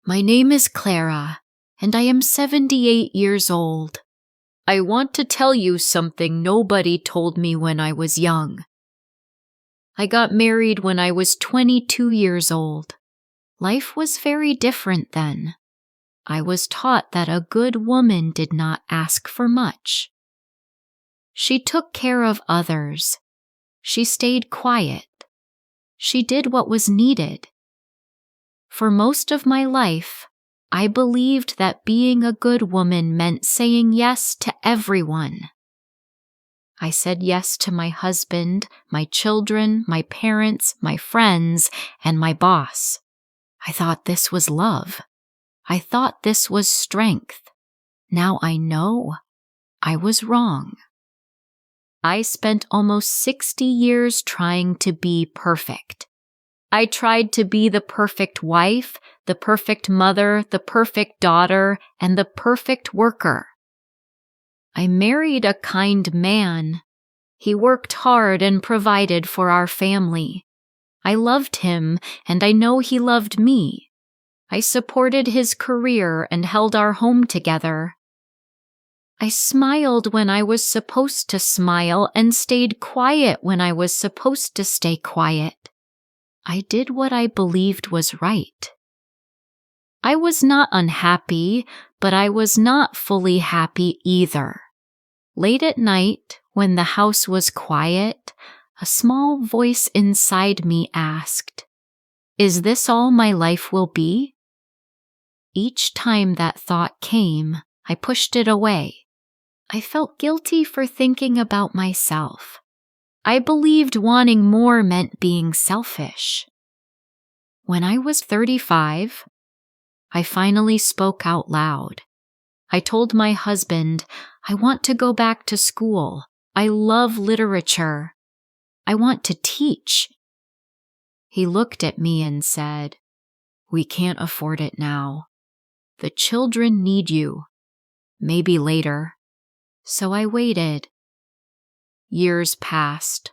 My name is Clara, and I am 78 years old. I want to tell you something nobody told me when I was young. I got married when I was 22 years old. Life was very different then. I was taught that a good woman did not ask for much. She took care of others. She stayed quiet. She did what was needed. For most of my life, I believed that being a good woman meant saying yes to everyone. I said yes to my husband, my children, my parents, my friends, and my boss. I thought this was love. I thought this was strength. Now I know I was wrong. I spent almost 60 years trying to be perfect. I tried to be the perfect wife, the perfect mother, the perfect daughter, and the perfect worker. I married a kind man. He worked hard and provided for our family. I loved him, and I know he loved me. I supported his career and held our home together. I smiled when I was supposed to smile and stayed quiet when I was supposed to stay quiet. I did what I believed was right. I was not unhappy, but I was not fully happy either. Late at night, when the house was quiet, a small voice inside me asked, "Is this all my life will be?" Each time that thought came, I pushed it away. I felt guilty for thinking about myself. I believed wanting more meant being selfish. When I was 35, I finally spoke out loud. I told my husband, I want to go back to school. I love literature. I want to teach. He looked at me and said, "We can't afford it now. The children need you. Maybe later." So I waited. Years passed.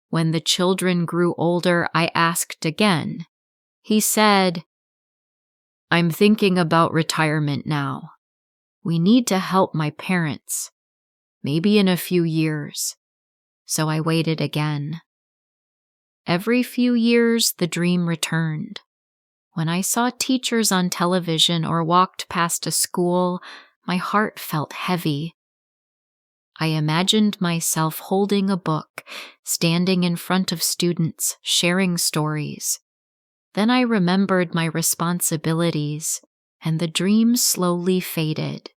When the children grew older, I asked again. He said, "I'm thinking about retirement now. We need to help my parents. Maybe in a few years." So I waited again. Every few years, the dream returned. When I saw teachers on television or walked past a school, my heart felt heavy. I imagined myself holding a book, standing in front of students, sharing stories. Then I remembered my responsibilities, and the dream slowly faded.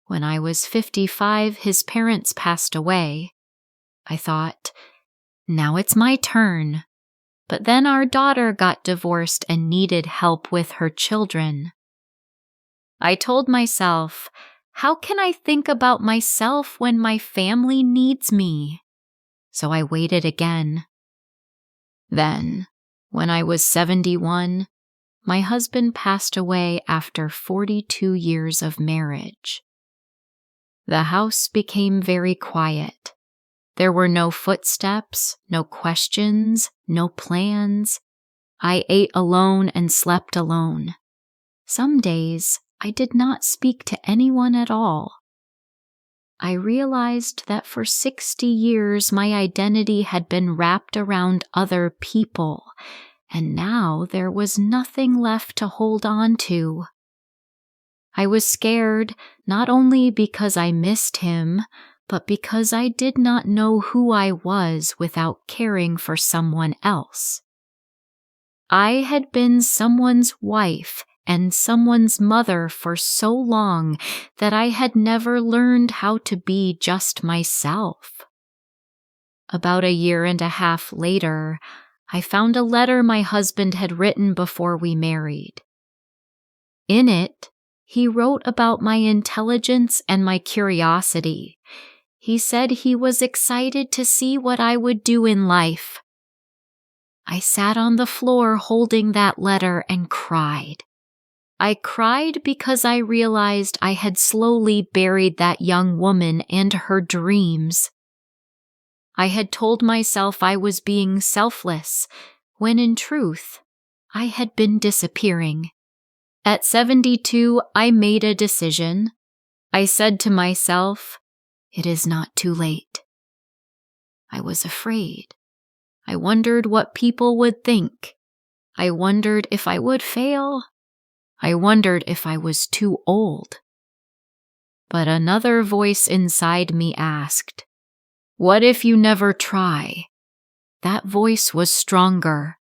When I was 55, his parents passed away. I thought, now it's my turn. But then our daughter got divorced and needed help with her children. I told myself, how can I think about myself when my family needs me? So I waited again. Then, when I was 71, my husband passed away after 42 years of marriage. The house became very quiet. There were no footsteps, no questions, no plans. I ate alone and slept alone. Some days, I did not speak to anyone at all. I realized that for 60 years my identity had been wrapped around other people, and now there was nothing left to hold on to. I was scared not only because I missed him, but because I did not know who I was without caring for someone else. I had been someone's wife and someone's mother for so long that I had never learned how to be just myself. About a year and a half later, I found a letter my husband had written before we married. In it, he wrote about my intelligence and my curiosity. He said he was excited to see what I would do in life. I sat on the floor holding that letter and cried. I cried because I realized I had slowly buried that young woman and her dreams. I had told myself I was being selfless, when in truth, I had been disappearing. At 72, I made a decision. I said to myself, it is not too late. I was afraid. I wondered what people would think. I wondered if I would fail. I wondered if I was too old. But another voice inside me asked, what if you never try? That voice was stronger.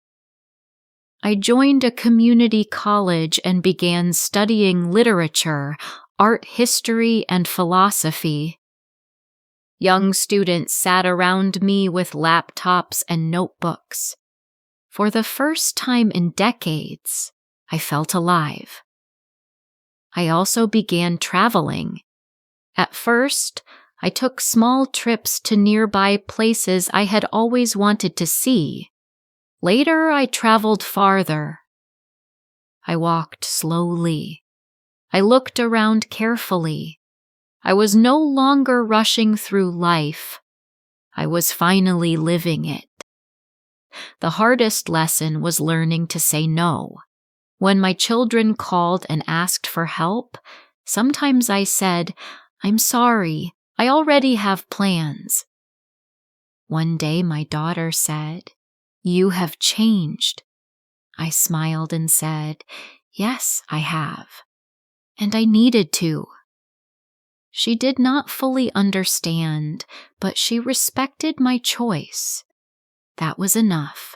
I joined a community college and began studying literature, art history, and philosophy. Young students sat around me with laptops and notebooks. For the first time in decades, I felt alive. I also began traveling. At first, I took small trips to nearby places I had always wanted to see. Later, I traveled farther. I walked slowly. I looked around carefully. I was no longer rushing through life. I was finally living it. The hardest lesson was learning to say no. When my children called and asked for help, sometimes I said, I'm sorry, I already have plans. One day my daughter said, you have changed. I smiled and said, yes, I have. And I needed to. She did not fully understand, but she respected my choice. That was enough.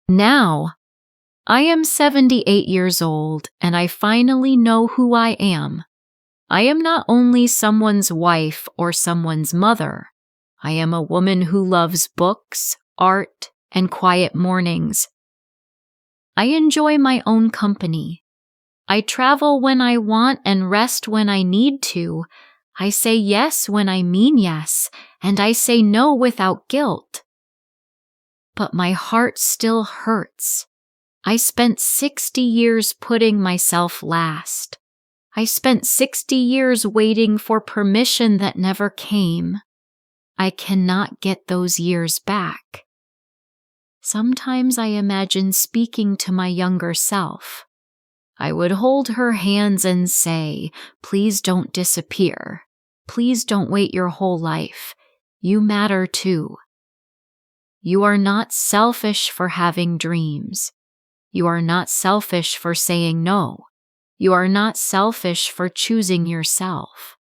Now, I am 78 years old, and I finally know who I am. I am not only someone's wife or someone's mother. I am a woman who loves books, art, and quiet mornings. I enjoy my own company. I travel when I want and rest when I need to. I say yes when I mean yes, and I say no without guilt. But my heart still hurts. I spent 60 years putting myself last. I spent 60 years waiting for permission that never came. I cannot get those years back. Sometimes I imagine speaking to my younger self. I would hold her hands and say, please don't disappear. Please don't wait your whole life. You matter too. You are not selfish for having dreams. You are not selfish for saying no. You are not selfish for choosing yourself.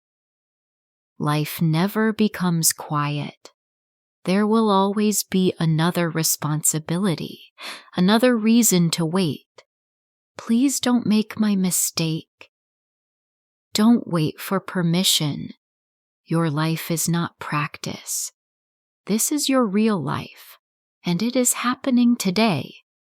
Life never becomes quiet. There will always be another responsibility, another reason to wait. Please don't make my mistake. Don't wait for permission. Your life is not practice. This is your real life, and it is happening today.